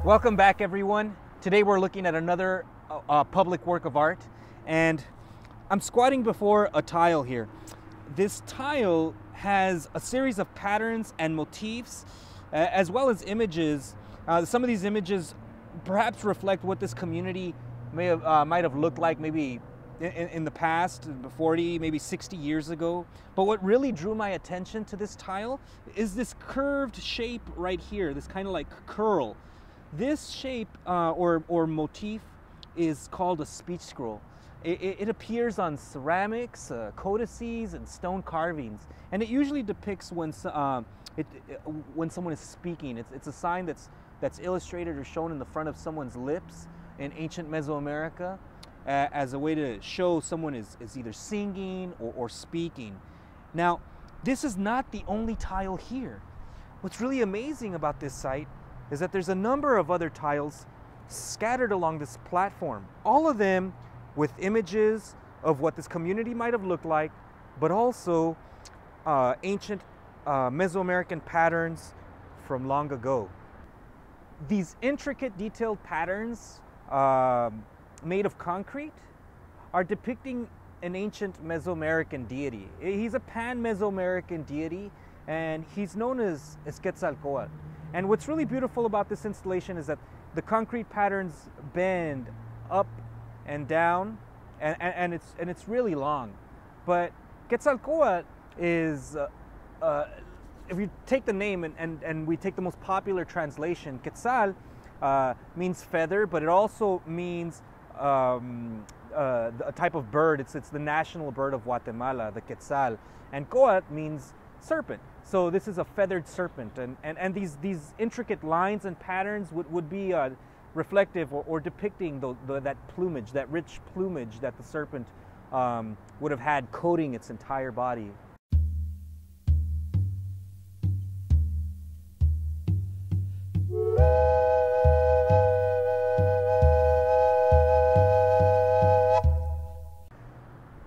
Welcome back, everyone. Today we're looking at another public work of art, and I'm squatting before a tile here. This tile has a series of patterns and motifs, as well as images. Some of these images perhaps reflect what this community might have looked like maybe in the past, 40, maybe 60 years ago. But what really drew my attention to this tile is this curved shape right here, this kind of like curl. This shape or motif is called a speech scroll. It appears on ceramics, codices, and stone carvings, and it usually depicts when someone is speaking. It's a sign that's illustrated or shown in the front of someone's lips in ancient Mesoamerica, as a way to show someone is either singing or speaking. Now, this is not the only tile here. What's really amazing about this site is that there's a number of other tiles scattered along this platform, all of them with images of what this community might have looked like, but also ancient Mesoamerican patterns from long ago. These intricate detailed patterns made of concrete are depicting an ancient Mesoamerican deity. He's a pan-Mesoamerican deity, and he's known as Quetzalcoatl. And what's really beautiful about this installation is that the concrete patterns bend up and down, and it's really long. But Quetzalcoatl is, if you take the name and we take the most popular translation, Quetzal means feather, but it also means a type of bird. It's the national bird of Guatemala, the Quetzal. And Coatl means serpent. So this is a feathered serpent. And these intricate lines and patterns would be reflective or depicting that plumage, that rich plumage that the serpent would have had coating its entire body.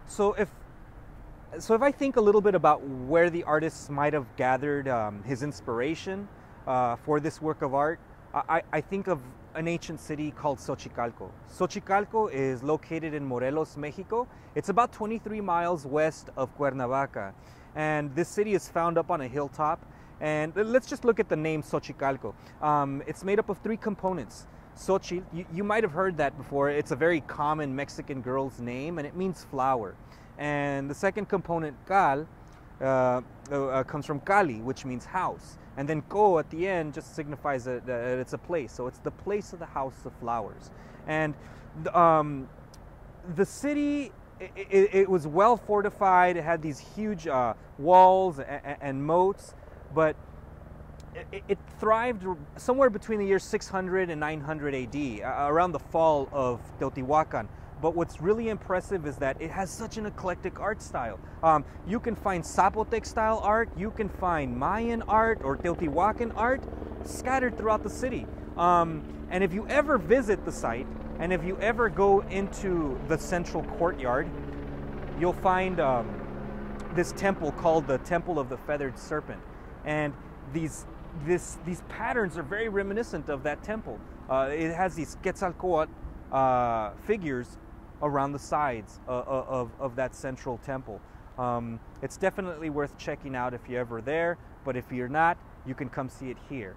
So if I think a little bit about where the artist might have gathered his inspiration for this work of art, I think of an ancient city called Xochicalco. Xochicalco is located in Morelos, Mexico. It's about 23 miles west of Cuernavaca. And this city is found up on a hilltop. And let's just look at the name Xochicalco. It's made up of three components. Xochitl, you might have heard that before. It's a very common Mexican girl's name, and it means flower. And the second component, Cal, comes from Cali, which means house. And then Co at the end just signifies that it's a place. So it's the place of the house of flowers. And the city, it was well fortified. It had these huge walls and moats, but it thrived somewhere between the years 600 and 900 AD, around the fall of Teotihuacan. But what's really impressive is that it has such an eclectic art style. You can find Zapotec style art, you can find Mayan art or Teotihuacan art scattered throughout the city. And if you ever visit the site, and if you ever go into the central courtyard, you'll find this temple called the Temple of the Feathered Serpent. And these patterns are very reminiscent of that temple. It has these Quetzalcoatl figures around the sides of that central temple. It's definitely worth checking out if you're ever there, but if you're not, you can come see it here.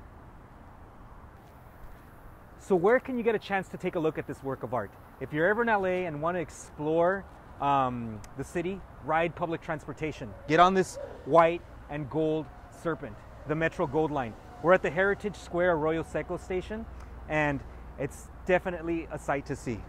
So where can you get a chance to take a look at this work of art? If you're ever in LA and want to explore the city, ride public transportation. Get on this white and gold serpent, the Metro Gold Line. We're at the Heritage Square Arroyo Seco station, and it's definitely a sight to see.